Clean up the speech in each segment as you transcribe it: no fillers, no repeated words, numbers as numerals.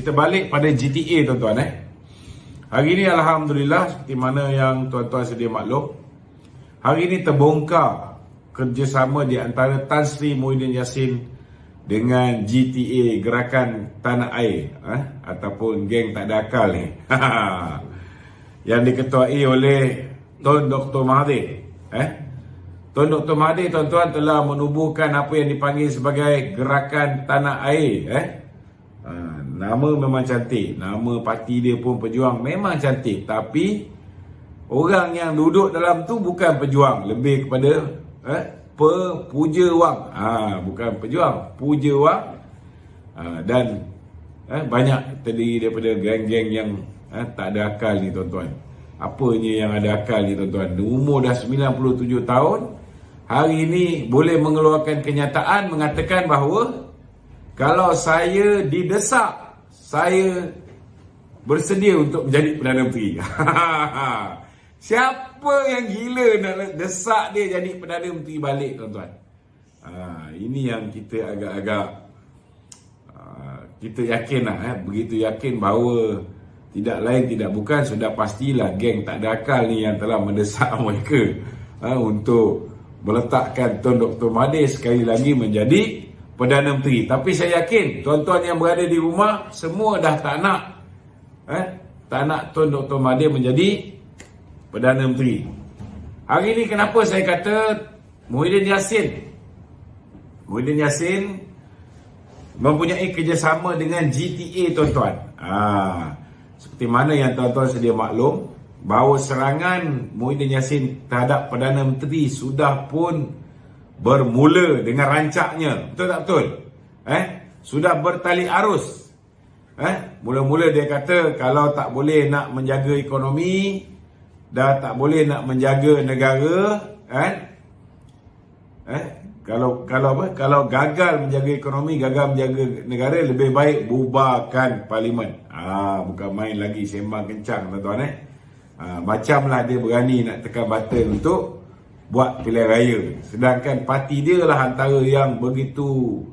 kita balik pada GTA tuan-tuan Hari ni Alhamdulillah, seperti mana yang tuan-tuan sedia maklum, hari ni terbongkar kerjasama di antara Tan Sri Muhyiddin Yassin dengan GTA, Gerakan Tanah Air ataupun geng tak ada akal ni yang diketuai oleh Tun Dr. Mahathir. Tun Dr. Mahathir tuan-tuan telah menubuhkan apa yang dipanggil sebagai Gerakan Tanah Air. Nama memang cantik, nama parti dia pun pejuang memang cantik, tapi orang yang duduk dalam tu bukan pejuang, lebih kepada pepuja wang. Bukan pejuang, puja wang. Dan banyak terdiri daripada geng-geng yang tak ada akal ni tuan-tuan. Apanya yang ada akal ni tuan-tuan? Umur dah 97 tahun, hari ini boleh mengeluarkan kenyataan mengatakan bahawa kalau saya didesak, saya bersedia untuk menjadi Perdana Menteri. Siapa yang gila nak desak dia jadi Perdana Menteri balik tuan-tuan? Ini yang kita agak-agak kita yakin begitu yakin bahawa tidak lain tidak bukan sudah pastilah geng tak ada akal ni yang telah mendesak mereka untuk meletakkan Tun Dr. Mahathir sekali lagi menjadi Perdana Menteri. Tapi saya yakin tuan-tuan yang berada di rumah semua dah tak nak Tun Dr. Mahathir menjadi Perdana Menteri. Hari ini kenapa saya kata Muhyiddin Yassin mempunyai kerjasama dengan GTA tuan-tuan. Seperti mana yang tuan-tuan sedia maklum bahawa serangan Muhyiddin Yassin terhadap Perdana Menteri sudah pun bermula dengan rancaknya. Betul tak betul? Sudah bertali arus. Mula-mula dia kata kalau tak boleh nak menjaga ekonomi, dah tak boleh nak menjaga negara, kalau gagal menjaga ekonomi, gagal menjaga negara, lebih baik bubarkan parlimen. Bukan main lagi sembang kencang tuan-tuan macamlah dia berani nak tekan button untuk buat pilihan raya, sedangkan parti dia lah antara yang begitu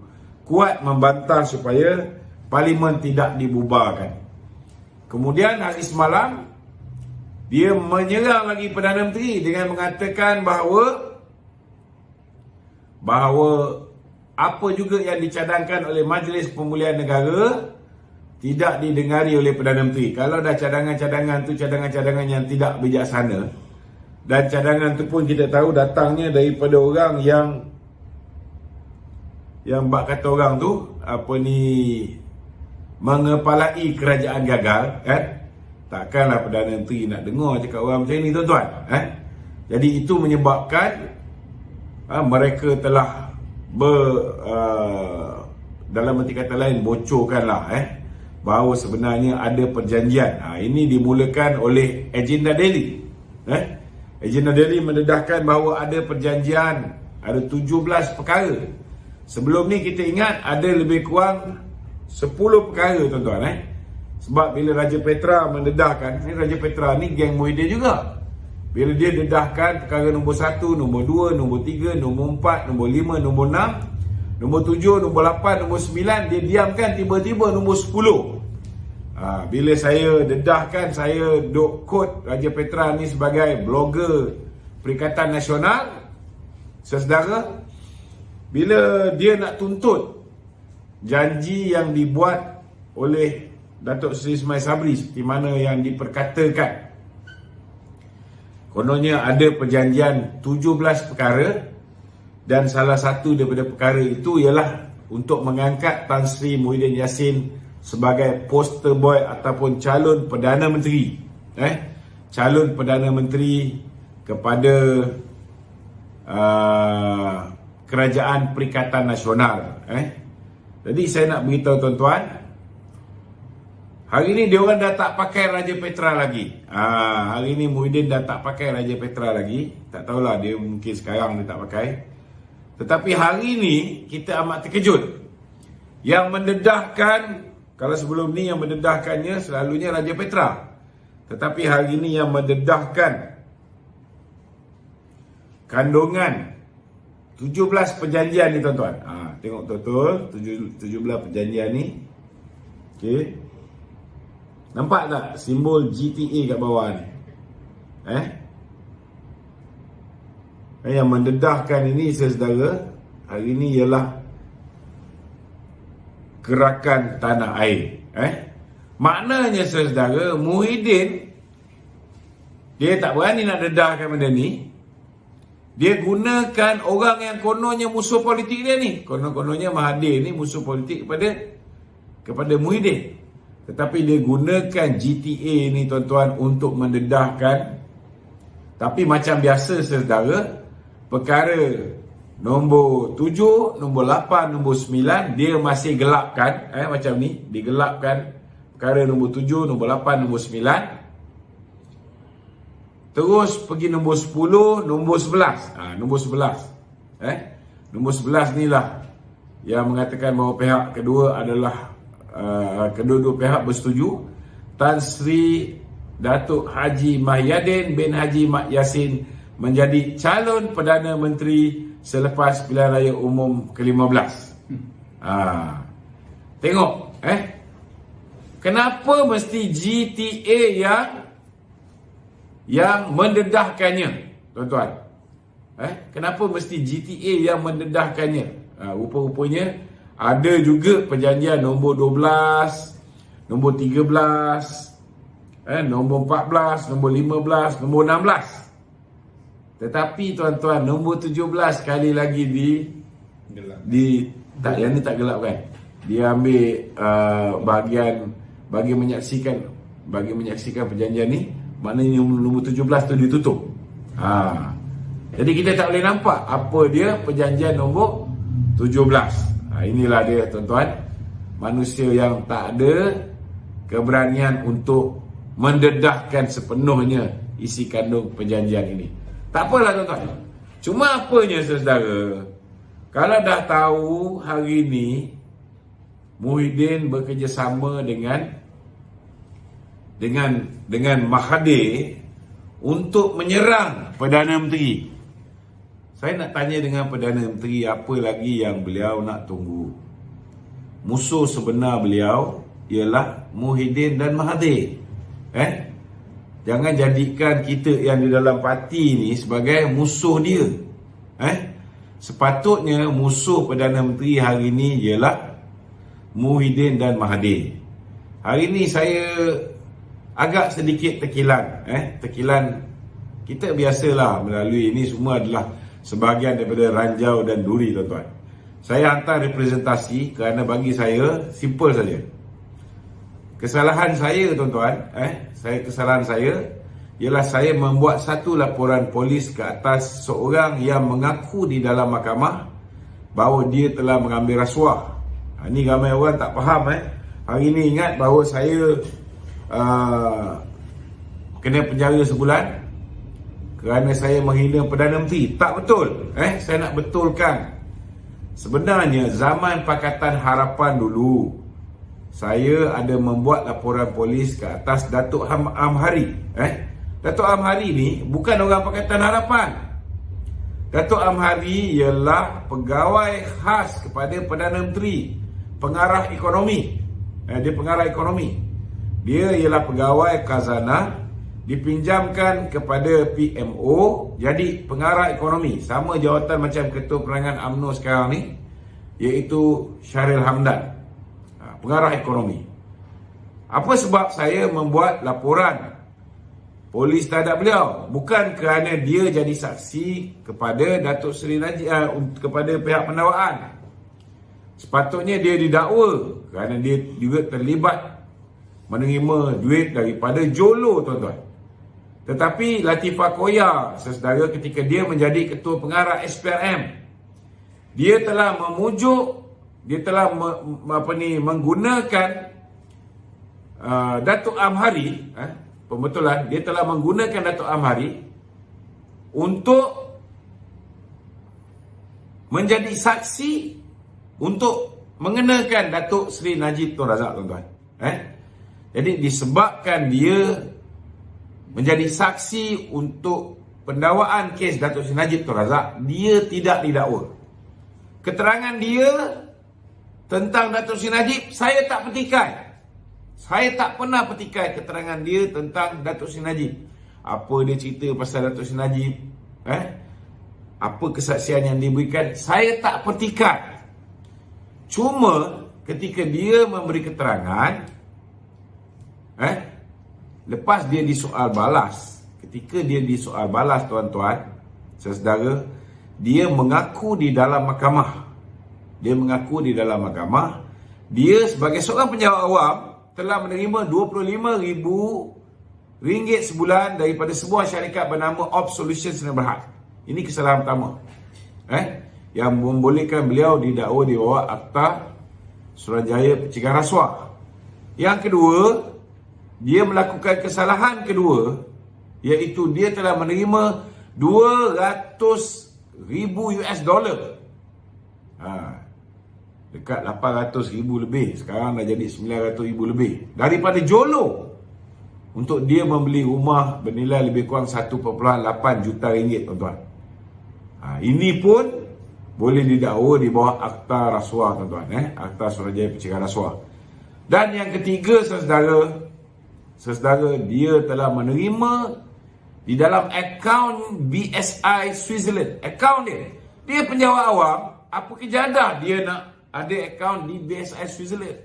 kuat membantah supaya parlimen tidak dibubarkan. Kemudian hari semalam dia menyerang lagi Perdana Menteri dengan mengatakan bahawa apa juga yang dicadangkan oleh Majlis Pemulihan Negara tidak didengari oleh Perdana Menteri. Kalau dah cadangan-cadangan tu cadangan-cadangan yang tidak bijaksana, dan cadangan tu pun kita tahu datangnya daripada orang yang bak kata orang tu mengepalai kerajaan gagal, takkanlah Perdana Menteri nak dengar cakap orang macam ni tuan-tuan. Jadi itu menyebabkan mereka telah dalam arti kata lain bocorkanlah bahawa sebenarnya ada perjanjian. Ini dimulakan oleh Agenda Daily. Agenda Daily mendedahkan bahawa ada perjanjian, ada 17 perkara. Sebelum ni kita ingat ada lebih kurang 10 perkara tuan-tuan. Sebab bila Raja Petra mendedahkan, Raja Petra ni geng Muhyiddin juga. Bila dia dedahkan perkara nombor 1, nombor 2, nombor 3, nombor 4, nombor 5, nombor 6, nombor 7, nombor 8, nombor 9, dia diamkan tiba-tiba nombor 10. Bila saya dedahkan, saya duk quote Raja Petra ni sebagai blogger Perikatan Nasional, saudara, bila dia nak tuntut janji yang dibuat oleh Datuk Seri Ismail Sabri seperti mana yang diperkatakan, kononnya ada perjanjian 17 perkara, dan salah satu daripada perkara itu ialah untuk mengangkat Tan Sri Muhyiddin Yassin sebagai poster boy ataupun calon Perdana Menteri. Calon Perdana Menteri kepada Kerajaan Perikatan Nasional. Jadi saya nak beritahu tuan-tuan, hari ni dia orang dah tak pakai Raja Petra lagi. Hari ni Muhyiddin dah tak pakai Raja Petra lagi. Tak tahulah, dia mungkin sekarang dia tak pakai. Tetapi hari ni kita amat terkejut. Yang mendedahkan, kalau sebelum ni yang mendedahkannya selalunya Raja Petra, tetapi hari ini yang mendedahkan kandungan 17 perjanjian ni tuan-tuan. Tengok betul 17 perjanjian ni. Okey. Nampak tak simbol GTA kat bawah ni? Yang mendedahkan ini, saudara, hari ini ialah gerakan tanah air. Maknanya, saudara, Muhyiddin dia tak berani nak dedahkan benda ni. Dia gunakan orang yang kononnya musuh politik dia ni. Kononnya Mahathir ni musuh politik kepada Muhyiddin. Tetapi dia gunakan GTA ni, tuan-tuan, untuk mendedahkan. Tapi macam biasa, saudara, perkara nombor 7, nombor 8, nombor 9 dia masih gelapkan. Macam ni, digelapkan perkara nombor 7, nombor 8, nombor 9. Terus pergi nombor 10, nombor 11. Nombor 11. Nombor 11 ni lah yang mengatakan bahawa pihak kedua adalah kedua-dua pihak bersetuju Tan Sri Datuk Haji Mahyadin bin Haji Mat Yassin menjadi calon Perdana Menteri selepas pilihan raya umum ke-15. Tengok, kenapa mesti GTA yang mendedahkannya, tuan-tuan? Kenapa mesti GTA yang mendedahkannya? Rupa-rupanya ada juga perjanjian nombor 12, nombor 13, nombor 14, nombor 15, nombor 16. Tetapi, tuan-tuan, nombor 17 sekali lagi yang ni tak gelap kan? Dia ambil bahagian bagi menyaksikan perjanjian ni. Maknanya nombor 17 tu ditutup. Jadi kita tak boleh nampak apa dia perjanjian nombor 17. Inilah dia, tuan-tuan, manusia yang tak ada keberanian untuk mendedahkan sepenuhnya isi kandung perjanjian ini. Tak apalah, tuan-tuan. Cuma apanya, saudara, kalau dah tahu hari ini Muhyiddin bekerjasama dengan Mahathir untuk menyerang Perdana Menteri. Saya nak tanya dengan Perdana Menteri, apa lagi yang beliau nak tunggu? Musuh sebenar beliau ialah Muhyiddin dan Mahathir. Jangan jadikan kita yang di dalam parti ni sebagai musuh dia. Sepatutnya musuh Perdana Menteri hari ni ialah Muhyiddin dan Mahathir. Hari ni saya agak sedikit tekilan. Tekilan kita biasalah melalui ini semua adalah sebahagian daripada ranjau dan duri, tuan-tuan. Saya hantar representasi kerana bagi saya simple saja. Kesalahan saya, tuan-tuan, kesalahan saya ialah saya membuat satu laporan polis ke atas seorang yang mengaku di dalam mahkamah bahawa dia telah mengambil rasuah. Ini ramai orang tak faham. Hari ini ingat bahawa saya kena penjara sebulan kerana saya menghina Perdana Menteri. Tak betul. Saya nak betulkan. Sebenarnya zaman Pakatan Harapan dulu, saya ada membuat laporan polis ke atas Datuk Amhari. Datuk Amhari ni bukan orang Pakatan Harapan. Datuk Amhari ialah pegawai khas kepada Perdana Menteri, pengarah ekonomi. Dia pengarah ekonomi. Dia ialah pegawai khazanah, dipinjamkan kepada PMO jadi pengarah ekonomi. Sama jawatan macam Ketua Penerangan UMNO sekarang ni, iaitu Syahril Hamdan, pengarah ekonomi. Apa sebab saya membuat laporan polis terhadap beliau? Bukan kerana dia jadi saksi kepada Datuk Seri Najib, kepada pihak pendakwaan. Sepatutnya dia didakwa kerana dia juga terlibat menerima duit daripada Jolo, tuan-tuan. Tetapi Latifah Koya, saudara, ketika dia menjadi ketua pengarah SPRM, dia telah memujuk, dia telah menggunakan Datuk Amhari, pembetulan, dia telah menggunakan Datuk Amhari untuk menjadi saksi untuk mengenakan Datuk Seri Najib Tun Razak, tuan-tuan. Jadi disebabkan dia menjadi saksi untuk pendakwaan kes Datuk Seri Najib Tun Razak, dia tidak didakwa. Keterangan dia tentang Datuk Seri Najib saya tak petikai. Saya tak pernah petikai keterangan dia tentang Datuk Seri Najib. Apa dia cerita pasal Datuk Seri Najib, apa kesaksian yang diberikan, saya tak petikai. Cuma ketika dia memberi keterangan, lepas dia disoal balas, ketika dia disoal balas, tuan-tuan, saudara, dia mengaku di dalam mahkamah. Dia sebagai seorang penjawat awam telah menerima RM25,000 sebulan daripada sebuah syarikat bernama Op Solutions Sdn Bhd. Ini kesalahan pertama, yang membolehkan beliau didakwa di bawah Akta Suruhanjaya Pencegahan Rasuah. Yang kedua, dia melakukan kesalahan kedua, iaitu dia telah menerima $200,000. Dekat $800,000 lebih. Sekarang dah jadi $900,000 lebih. Daripada Jolo, untuk dia membeli rumah bernilai lebih kurang 1.8 juta ringgit, tuan-tuan. Ini pun boleh didakwa di bawah Akta Rasuah, tuan-tuan. Akta Suruhanjaya Pencegahan Rasuah. Dan yang ketiga, saudara, dia telah menerima di dalam akaun BSI Switzerland. Akaun dia penjawat awam, apa kejadah dia nak ada akaun di BSI Switzerland?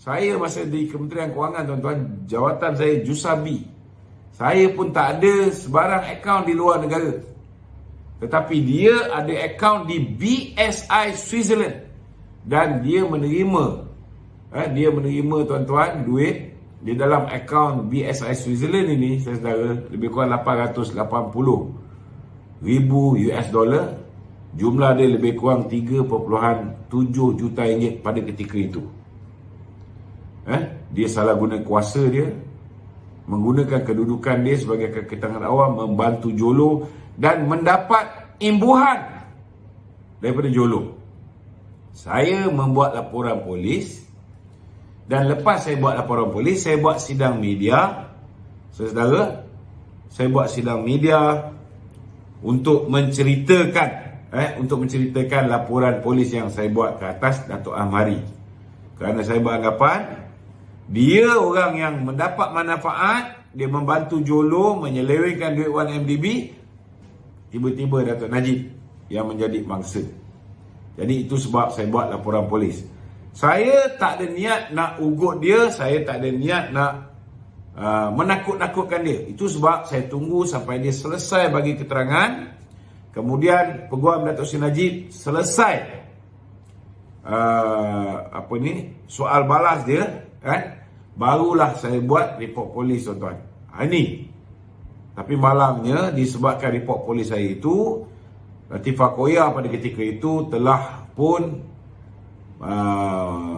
Saya masa di Kementerian Kewangan, tuan-tuan, jawatan saya Jusabi. Saya pun tak ada sebarang akaun di luar negara. Tetapi dia ada akaun di BSI Switzerland. Dan dia menerima, tuan-tuan, duit di dalam akaun BSI Switzerland ini, saudara, lebih kurang $880,000. Jumlah dia lebih kurang 3.7 juta ringgit pada ketika itu. Dia salah guna kuasa dia, menggunakan kedudukan dia sebagai ketangan awam, membantu Jolo dan mendapat imbuhan daripada Jolo. Saya membuat laporan polis, dan lepas saya buat laporan polis, saya buat sidang media. Saudara, saya buat sidang media untuk menceritakan laporan polis yang saya buat ke atas Datuk Ahmari. Kerana saya beranggapan dia orang yang mendapat manfaat, dia membantu Jolo menyelewengkan duit 1MDB, tiba-tiba Datuk Najib yang menjadi mangsa. Jadi itu sebab saya buat laporan polis. Saya tak ada niat nak ugut dia, saya tak ada niat nak menakut-nakutkan dia. Itu sebab saya tunggu sampai dia selesai bagi keterangan. Kemudian Peguam Datuk Seri Najib selesai soal balas dia, barulah saya buat report polis, tuan-tuan. Ini. Tapi malangnya, disebabkan report polis saya itu, Latifah Koya pada ketika itu telah pun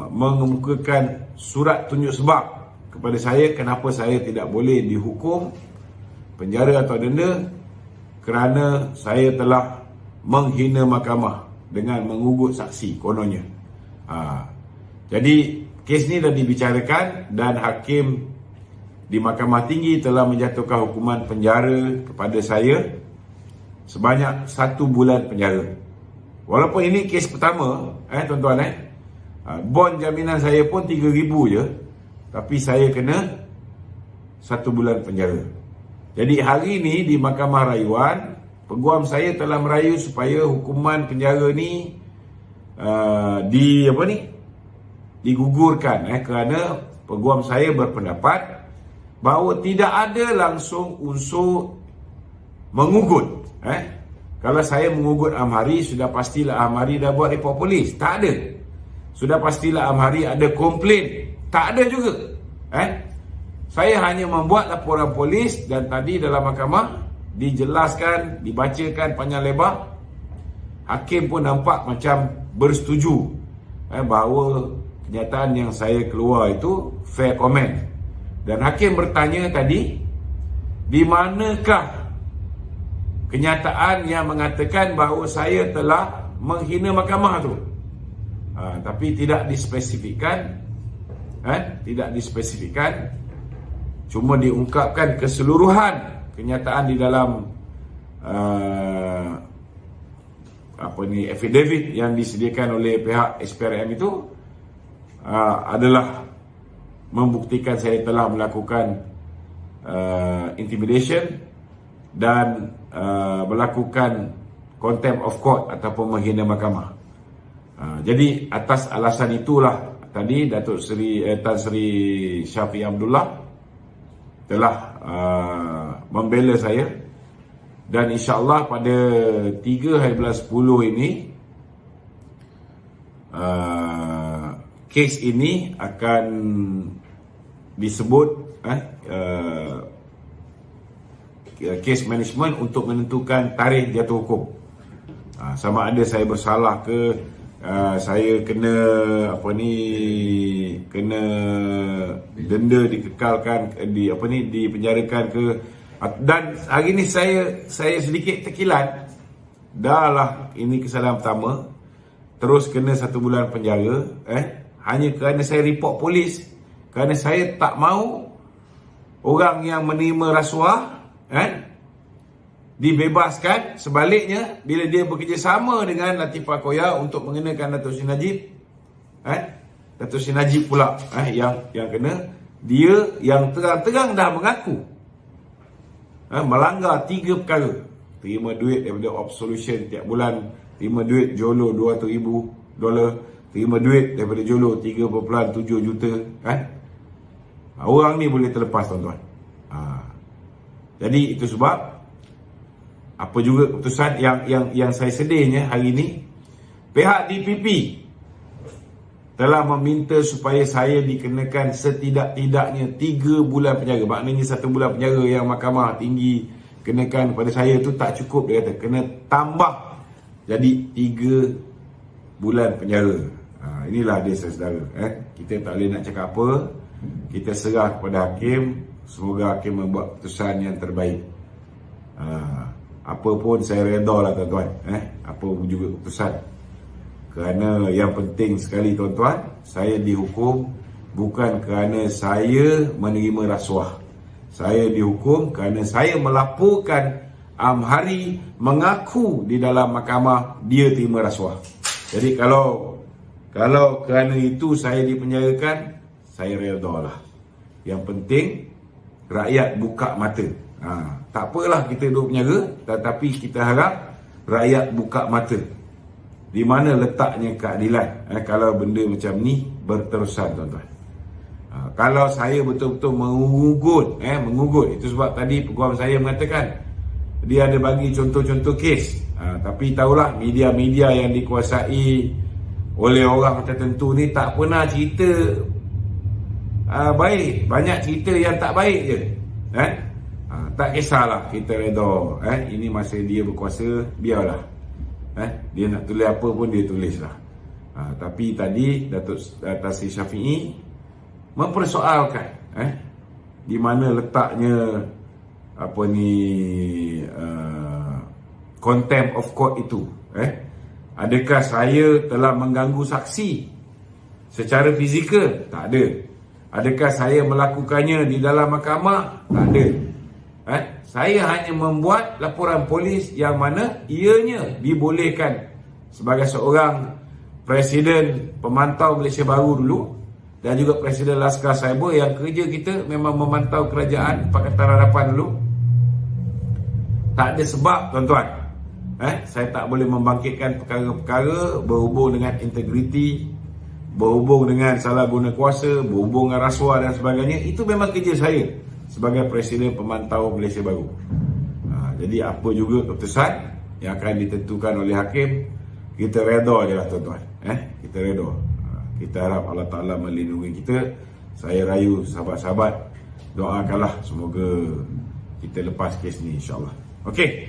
mengemukakan surat tunjuk sebab kepada saya kenapa saya tidak boleh dihukum penjara atau denda, kerana saya telah menghina mahkamah dengan mengugut saksi, kononnya. Jadi kes ni dah dibicarakan dan hakim di Mahkamah Tinggi telah menjatuhkan hukuman penjara kepada saya sebanyak 1 bulan penjara. Walaupun ini kes pertama, tuan-tuan, bond jaminan saya pun 3,000 je, tapi saya kena 1 bulan penjara. Jadi hari ini di Mahkamah Rayuan, peguam saya telah merayu supaya hukuman penjara ni digugurkan, kerana peguam saya berpendapat bahawa tidak ada langsung unsur mengugut. Kalau saya mengugut Amhari, sudah pastilah Amhari dah buat report polis. Tak ada. Sudah pastilah Amhari ada komplain. Tak ada juga. Saya hanya membuat laporan polis, dan tadi dalam mahkamah dijelaskan, dibacakan panjang lebar. Hakim pun nampak macam bersetuju bahawa kenyataan yang saya keluar itu fair comment. Dan hakim bertanya tadi, di manakah kenyataan yang mengatakan bahawa saya telah menghina mahkamah tu? Tapi tidak dispesifikkan. Tidak dispesifikkan. Cuma diungkapkan keseluruhan kenyataan di dalam affidavit yang disediakan oleh pihak SPRM itu adalah membuktikan saya telah melakukan intimidation dan melakukan contempt of court ataupun menghina mahkamah. Jadi atas alasan itulah tadi Datuk Seri Tan Sri Shafie Abdullah telah membela saya, dan insya-Allah pada 3/10 ini kes ini akan disebut kes management untuk menentukan tarikh jatuh hukum. Sama ada saya bersalah ke, saya kena kena denda, dikekalkan, dipenjarakan ke. Dan hari ni saya sedikit terkilat, dah lah ini kesalahan pertama, terus kena 1 bulan penjara hanya kerana saya report polis, kerana saya tak mahu orang yang menerima rasuah dibebaskan. Sebaliknya, bila dia bekerjasama dengan Latifah Koya untuk mengenakan Datuk Seri Najib, Datuk Seri Najib pula yang kena, dia yang terang-terang dah mengaku melanggar 3 perkara. Terima duit daripada absolution tiap bulan, terima duit jolo $200,000, terima duit daripada jolo 3.7 juta. Orang ni boleh terlepas, tuan-tuan. Jadi itu sebab apa juga keputusan yang saya sedihnya hari ini, pihak DPP telah meminta supaya saya dikenakan setidak-tidaknya 3 bulan penjara. Maknanya 1 bulan penjara yang Mahkamah Tinggi kenakan kepada saya tu tak cukup, dia kata kena tambah jadi 3 bulan penjara. Inilah dia, saudara. Kita tak boleh nak cakap apa. Kita serah kepada hakim. Semoga hakim membuat keputusan yang terbaik. Apa pun saya reda lah, tuan-tuan. Apa juga keputusan. Kerana yang penting sekali, tuan-tuan, saya dihukum bukan kerana saya menerima rasuah. Saya dihukum kerana saya melaporkan Amhari mengaku di dalam mahkamah dia terima rasuah. Jadi kalau kerana itu saya dipenjarakan, saya reda lah. Yang penting rakyat buka mata. Tak apalah kita duduk penjara, tetapi kita harap rakyat buka mata. Di mana letaknya keadilan kalau benda macam ni berterusan, tuan-tuan. Kalau saya betul-betul mengugut, itu sebab tadi peguam saya mengatakan dia ada bagi contoh-contoh kes. Tapi tahulah media-media yang dikuasai oleh orang tertentu ni tak pernah cerita baik, banyak cerita yang tak baik je. Tak kisahlah, kita reda. Ini masa dia berkuasa, biarlah. Dia nak tulis apa pun dia tulislah. Tapi tadi Datuk Tan Sri Shafie mempersoalkan di mana letaknya contempt of court itu. Adakah saya telah mengganggu saksi secara fizikal? Tak ada. Adakah saya melakukannya di dalam mahkamah? Tak ada. Saya hanya membuat laporan polis yang mana ianya dibolehkan sebagai seorang Presiden Pemantau Malaysia Baru dulu, dan juga Presiden Laskar Cyber yang kerja kita memang memantau kerajaan Pakatan Harapan dulu. Tak ada sebab, tuan-tuan, saya tak boleh membangkitkan perkara-perkara berhubung dengan integriti, berhubung dengan salah guna kuasa, berhubung dengan rasuah dan sebagainya. Itu memang kerja saya sebagai Presiden Pemantau Malaysia Baru. Jadi apa juga keputusan yang akan ditentukan oleh hakim, kita reda je lah, tuan-tuan. Kita reda. Kita harap Allah Ta'ala melindungi kita. Saya rayu sahabat-sahabat, doakanlah semoga kita lepas kes ni, insyaAllah. Okey.